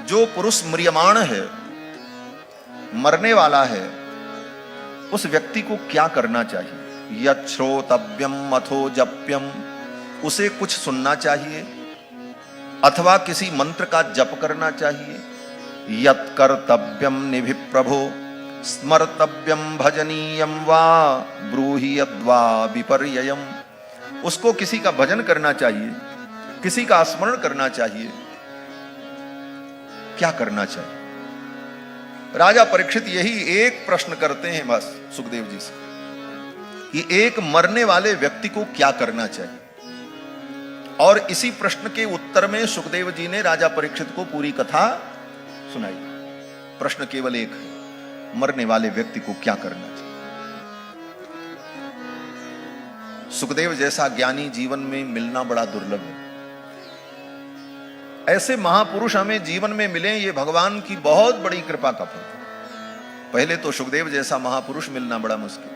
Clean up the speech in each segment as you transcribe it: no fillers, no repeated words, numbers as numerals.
जो पुरुष म्रियमाण है, मरने वाला है, उस व्यक्ति को क्या करना चाहिए? यत् श्रोतव्यम अथो जप्यम, उसे कुछ सुनना चाहिए अथवा किसी मंत्र का जप करना चाहिए। यत् कर्तव्यम निभि प्रभो स्मर्तव्यम भजनीयम वा ब्रूहि यद्वा विपर्ययम्, उसको किसी का भजन करना चाहिए, किसी का स्मरण करना चाहिए, क्या करना चाहिए? राजा परीक्षित यही एक प्रश्न करते हैं बस सुखदेव जी से कि एक मरने वाले व्यक्ति को क्या करना चाहिए। और इसी प्रश्न के उत्तर में सुखदेव जी ने राजा परीक्षित को पूरी कथा सुनाई। प्रश्न केवल एक है, मरने वाले व्यक्ति को क्या करना चाहिए। सुखदेव जैसा ज्ञानी जीवन में मिलना बड़ा दुर्लभ है। ऐसे महापुरुष हमें जीवन में मिले, ये भगवान की बहुत बड़ी कृपा का फल है। पहले तो सुखदेव जैसा महापुरुष मिलना बड़ा मुश्किल,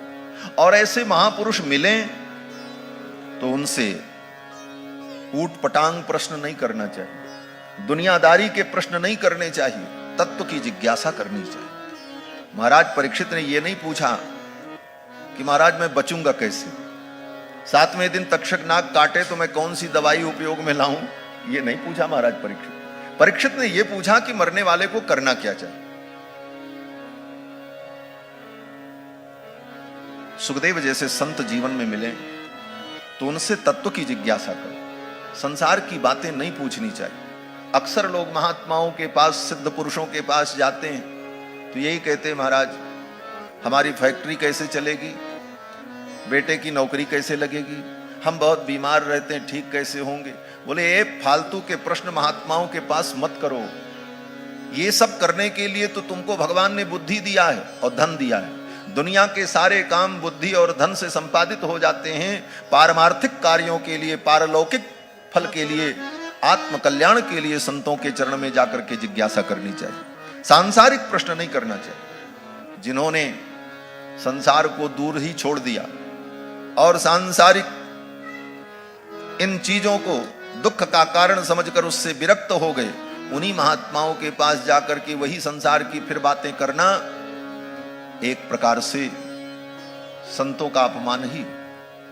और ऐसे महापुरुष मिले तो उनसे ऊट पटांग प्रश्न नहीं करना चाहिए, दुनियादारी के प्रश्न नहीं करने चाहिए, तत्व की जिज्ञासा करनी चाहिए। महाराज परीक्षित ने यह नहीं पूछा कि महाराज मैं बचूंगा कैसे, 7वें दिन तक्षक नाग काटे तो मैं कौन सी दवाई उपयोग में लाऊं, ये नहीं पूछा महाराज परीक्षित। परीक्षित ने यह पूछा कि मरने वाले को करना क्या चाहिए। सुखदेव जैसे संत जीवन में मिले तो उनसे तत्व की जिज्ञासा करो, संसार की बातें नहीं पूछनी चाहिए। अक्सर लोग महात्माओं के पास, सिद्ध पुरुषों के पास जाते हैं तो यही कहते हैं, महाराज हमारी फैक्ट्री कैसे चलेगी, बेटे की नौकरी कैसे लगेगी, हम बहुत बीमार रहते हैं, ठीक कैसे होंगे। बोले ये फालतू के प्रश्न महात्माओं के पास मत करो, ये सब करने के लिए तो तुमको भगवान ने बुद्धि दिया है और धन दिया है। दुनिया के सारे काम बुद्धि और धन से संपादित हो जाते हैं। पारमार्थिक कार्यों के लिए, पारलौकिक फल के लिए, आत्म कल्याण के लिए संतों के चरण में जाकर के जिज्ञासा करनी चाहिए, सांसारिक प्रश्न नहीं करना चाहिए। जिन्होंने संसार को दूर ही छोड़ दिया और सांसारिक इन चीजों को दुख का कारण समझकर उससे विरक्त हो गए, उन्हीं महात्माओं के पास जाकर के वही संसार की फिर बातें करना एक प्रकार से संतों का अपमान ही।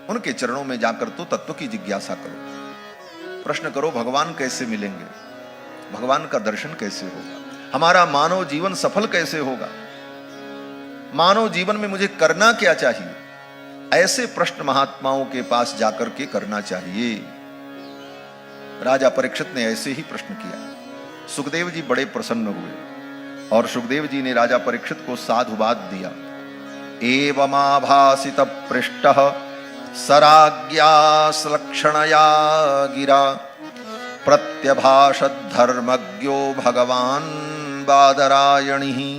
उनके चरणों में जाकर तो तत्व की जिज्ञासा करो, प्रश्न करो भगवान कैसे मिलेंगे, भगवान का दर्शन कैसे होगा, हमारा मानव जीवन सफल कैसे होगा, मानव जीवन में मुझे करना क्या चाहिए। ऐसे प्रश्न महात्माओं के पास जाकर के करना चाहिए। राजा परीक्षित ने ऐसे ही प्रश्न किया। सुखदेव जी बड़े प्रसन्न हुए और सुखदेव जी ने राजा परीक्षित को साधुवाद दिया। एवमाभासित पृष्टः सराज्ञा लक्षणया गिरा प्रत्यभाषत धर्मज्ञो भगवान वादरायणी।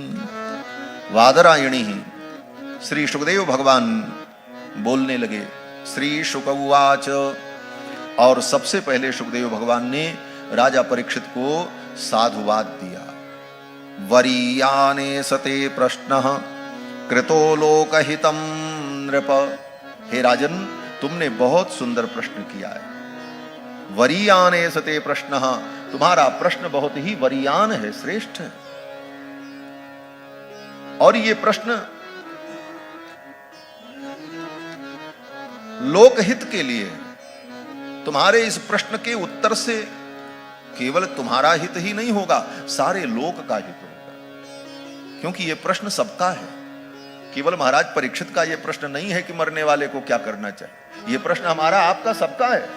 वादरायणी श्री सुखदेव भगवान बोलने लगे। श्री शुक उवाच, और सबसे पहले सुखदेव भगवान ने राजा परीक्षित को साधुवाद दिया। वरीयाने सते प्रश्नः कृतो लोकहितं नृप। हे राजन, तुमने बहुत सुंदर प्रश्न किया है। वरीयाने सते प्रश्नः, तुम्हारा प्रश्न बहुत ही वरीयान है, श्रेष्ठ है। और ये प्रश्न लोकहित के लिए, तुम्हारे इस प्रश्न के उत्तर से केवल तुम्हारा हित ही नहीं होगा, सारे लोक का हित होगा। क्योंकि यह प्रश्न सबका है, केवल महाराज परीक्षित का यह प्रश्न नहीं है कि मरने वाले को क्या करना चाहिए। यह प्रश्न हमारा, आपका, सबका है।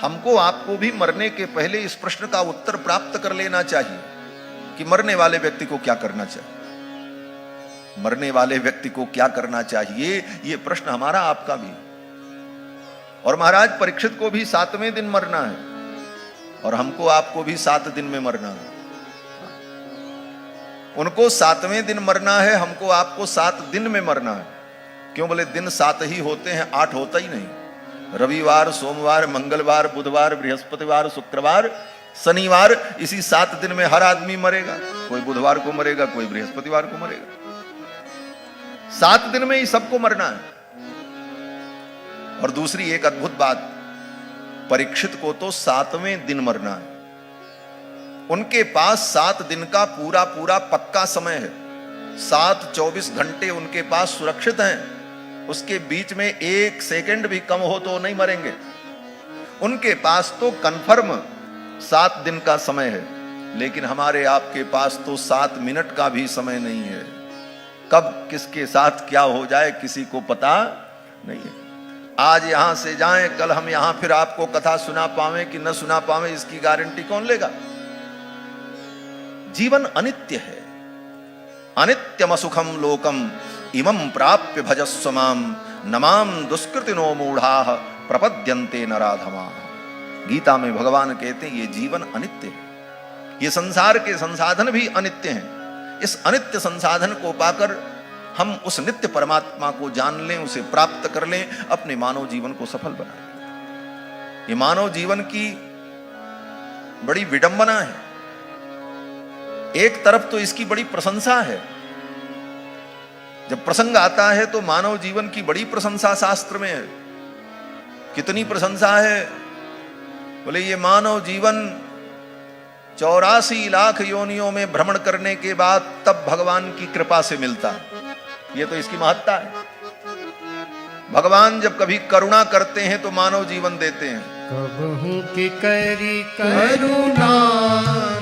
हमको आपको भी मरने के पहले इस प्रश्न का उत्तर प्राप्त कर लेना चाहिए कि मरने वाले व्यक्ति को क्या करना चाहिए। मरने वाले व्यक्ति को क्या करना चाहिए, यह प्रश्न हमारा, आपका भी। और महाराज परीक्षित को भी 7वें दिन मरना है और हमको आपको भी 7 दिन में मरना है। उनको 7वें दिन मरना है, हमको आपको 7 दिन में मरना है। क्यों बोले दिन 7 ही होते हैं, 8 होता ही नहीं। रविवार, सोमवार, मंगलवार, बुधवार, बृहस्पतिवार, शुक्रवार, शनिवार, इसी 7 दिन में हर आदमी मरेगा। कोई बुधवार को मरेगा, कोई बृहस्पतिवार को मरेगा। 7 दिन में ही सबको मरना है। और दूसरी एक अद्भुत बात, परीक्षित को तो 7वें दिन मरना है। उनके पास 7 दिन का पूरा पूरा पक्का समय है। 7-24 घंटे उनके पास सुरक्षित हैं। उसके बीच में 1 सेकंड भी कम हो तो नहीं मरेंगे। उनके पास तो कन्फर्म 7 दिन का समय है, लेकिन हमारे आपके पास तो 7 मिनट का भी समय नहीं है। कब किसके साथ क्या हो जाए किसी को पता नहीं है। आज यहां से जाएं, कल हम यहां फिर आपको कथा सुना पावे कि न सुना पावे, इसकी गारंटी कौन लेगा। जीवन अनित्य है। अनित्यम सुखम लोकम इमं प्राप्य भजस्व माम नमाम दुष्कृतिनो मूढ़ाः प्रपद्यन्ते नराधमा। गीता में भगवान कहते हैं ये जीवन अनित्य है, ये संसार के संसाधन भी अनित्य हैं। इस अनित्य संसाधन को पाकर हम उस नित्य परमात्मा को जान लें, उसे प्राप्त कर लें, अपने मानव जीवन को सफल बनाएं। ये मानव जीवन की बड़ी विडंबना है। एक तरफ तो इसकी बड़ी प्रशंसा है। जब प्रसंग आता है तो मानव जीवन की बड़ी प्रशंसा शास्त्र में है। कितनी प्रशंसा है, बोले ये मानव जीवन 84 लाख योनियों में भ्रमण करने के बाद तब भगवान की कृपा से मिलता है। ये तो इसकी महत्ता है। भगवान जब कभी करुणा करते हैं तो मानव जीवन देते हैं। कबहू की करी करुणा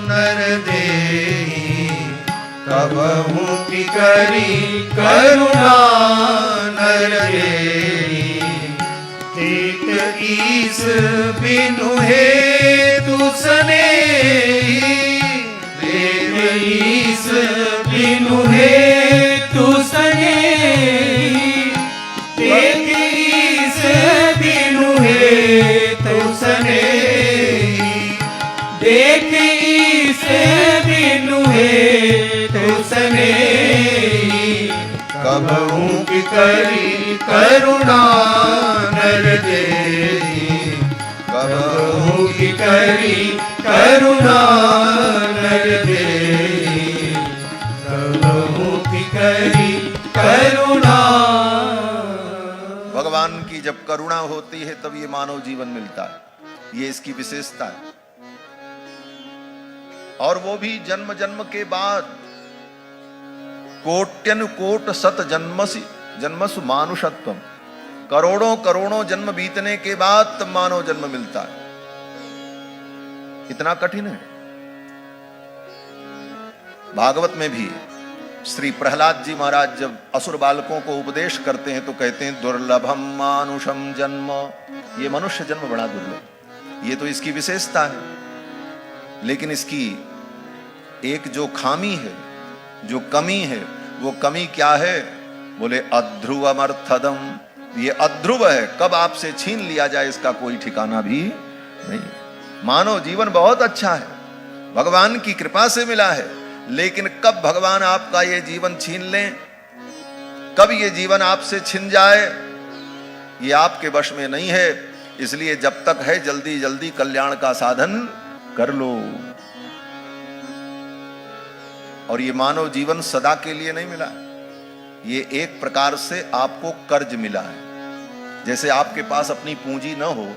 नर देहि, कबहू की करी करुणा नर देहि, देख ईस बिनु हेतु सनेहि, देख ईस बिनु हेतु सनेहि, देख ईस बिनु हेतु सनेहि, देख ईस बिनु हेतु सनेहि, कबहू की करी करुणा नर देहि, कबहू की करी करुणा नर देहि, कबहू की करी करुणा। भगवान की जब करुणा होती है तब ये मानव जीवन मिलता है। ये इसकी विशेषता है। और वो भी जन्म जन्म के बाद। कोट्यन कोट सत जन्मसु मानुषत्वम, करोड़ों करोड़ों जन्म बीतने के बाद तब मानव जन्म मिलता है। इतना कठिन है। भागवत में भी श्री प्रहलाद जी महाराज जब असुर बालकों को उपदेश करते हैं तो कहते हैं दुर्लभम मानुषम जन्म, ये मनुष्य जन्म बड़ा दुर्लभ। ये तो इसकी विशेषता है। लेकिन इसकी एक जो खामी है, जो कमी है, वो कमी क्या है, बोले अध्रुवमर्थदम। ये अध्रुव है, कब आपसे छीन लिया जाए इसका कोई ठिकाना भी नहीं। मानव जीवन बहुत अच्छा है, भगवान की कृपा से मिला है, लेकिन कब भगवान आपका ये जीवन छीन लें, कब ये जीवन आपसे छिन जाए, ये आपके वश में नहीं है। इसलिए जब तक है जल्दी जल्दी कल्याण का साधन कर लो। और ये मानव जीवन सदा के लिए नहीं मिला, ये एक प्रकार से आपको कर्ज मिला है। जैसे आपके पास अपनी पूंजी न हो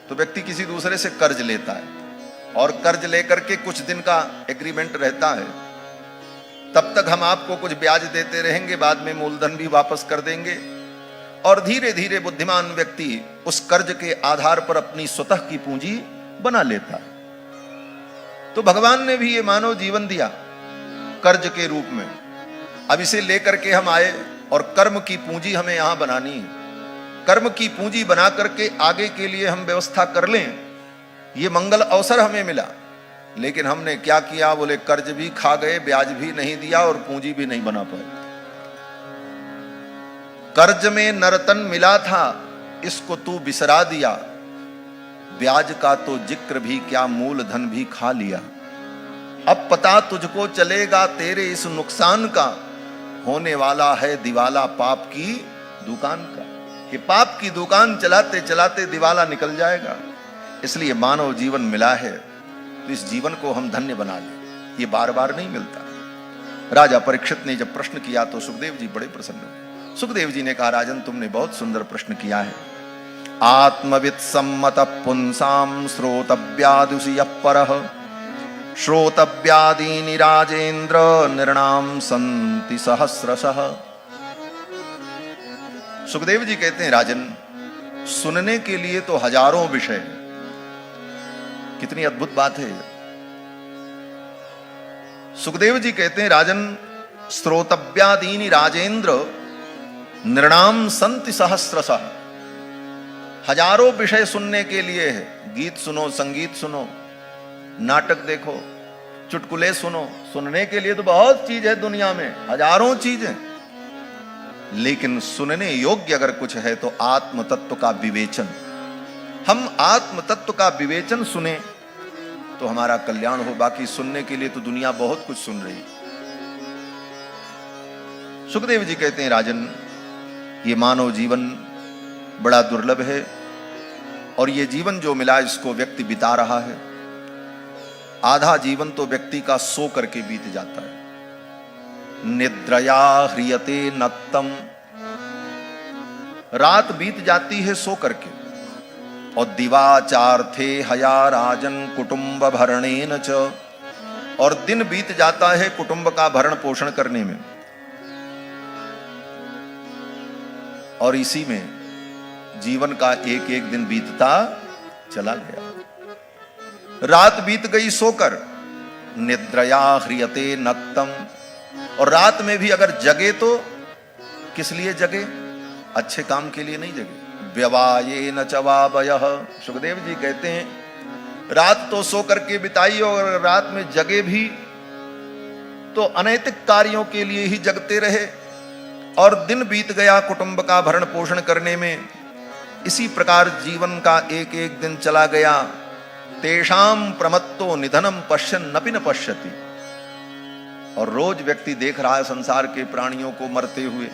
तो व्यक्ति किसी दूसरे से कर्ज लेता है, और कर्ज लेकर के कुछ दिन का एग्रीमेंट रहता है, तब तक हम आपको कुछ ब्याज देते रहेंगे, बाद में मूलधन भी वापस कर देंगे। और धीरे धीरे बुद्धिमान व्यक्ति उस कर्ज के आधार पर अपनी स्वतः की पूंजी बना लेता है। तो भगवान ने भी ये मानव जीवन दिया कर्ज के रूप में। अब इसे लेकर के हम आए और कर्म की पूंजी हमें यहां बनानी है। कर्म की पूंजी बना करके आगे के लिए हम व्यवस्था कर लें, ये मंगल अवसर हमें मिला। लेकिन हमने क्या किया, बोले कर्ज भी खा गए, ब्याज भी नहीं दिया और पूंजी भी नहीं बना पाए। कर्ज में नरतन मिला था, इसको तू बिसरा दिया, ब्याज का तो जिक्र भी क्या, मूलधन भी खा लिया। अब पता तुझको चलेगा तेरे इस नुकसान का, होने वाला है दिवाला पाप की दुकान का। कि पाप की दुकान चलाते चलाते दिवाला निकल जाएगा। इसलिए मानव जीवन मिला है तो इस जीवन को हम धन्य बना लें, ये बार बार नहीं मिलता। राजा परीक्षित ने जब प्रश्न किया तो सुखदेव जी बड़े प्रसन्न हुए। सुखदेव जी ने कहा, राजन तुमने बहुत सुंदर प्रश्न किया है, आत्मवित् सम्मत पुंसाम श्रोतव्यादुषि यः परः श्रोतव्यादीनि राजेन्द्र निर्णाम संति सहस्रशः। सुखदेव जी कहते हैं राजन, सुनने के लिए तो हजारों विषय हैं। कितनी अद्भुत बात है। सुखदेव जी कहते हैं राजन, श्रोतव्यादीनि राजेंद्र नृणाम संति सहस्रशः। हजारों विषय सुनने के लिए है। गीत सुनो, संगीत सुनो, नाटक देखो, चुटकुले सुनो, सुनने के लिए तो बहुत चीज है दुनिया में, हजारों चीजें। लेकिन सुनने योग्य अगर कुछ है तो आत्म तत्व का विवेचन। हम आत्म तत्व का विवेचन सुने तो हमारा कल्याण हो। बाकी सुनने के लिए तो दुनिया बहुत कुछ सुन रही। सुखदेव जी कहते हैं राजन, ये मानव जीवन बड़ा दुर्लभ है और ये जीवन जो मिला इसको व्यक्ति बिता रहा है। आधा जीवन तो व्यक्ति का सो करके बीत जाता है। निद्रया ह्रियते नक्तम, रात बीत जाती है सो करके। और दिवाचार्थे हया राजन कुटुंब भरणेन च, और दिन बीत जाता है कुटुंब का भरण पोषण करने में। और इसी में जीवन का एक एक दिन बीतता चला गया। रात बीत गई सोकर, निद्रया ह्रियते नक्तम। और रात में भी अगर जगे तो किस लिए जगे? अच्छे काम के लिए नहीं जगे। व्यवाये न चवावयः, सुखदेव जी कहते हैं रात तो सो करके बिताई और रात में जगे भी तो अनैतिक कार्यों के लिए ही जगते रहे। और दिन बीत गया कुटुंब का भरण पोषण करने में। इसी प्रकार जीवन का एक एक दिन चला गया। तेषाम प्रमत्तो निधनम पश्यन् नपि न पश्यति। और रोज व्यक्ति देख रहा है संसार के प्राणियों को मरते हुए,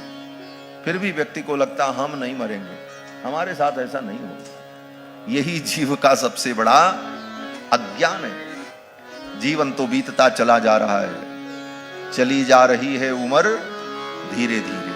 फिर भी व्यक्ति को लगता हम नहीं मरेंगे, हमारे साथ ऐसा नहीं होगा। यही जीव का सबसे बड़ा अज्ञान है। जीवन तो बीतता चला जा रहा है, चली जा रही है उम्र धीरे धीरे।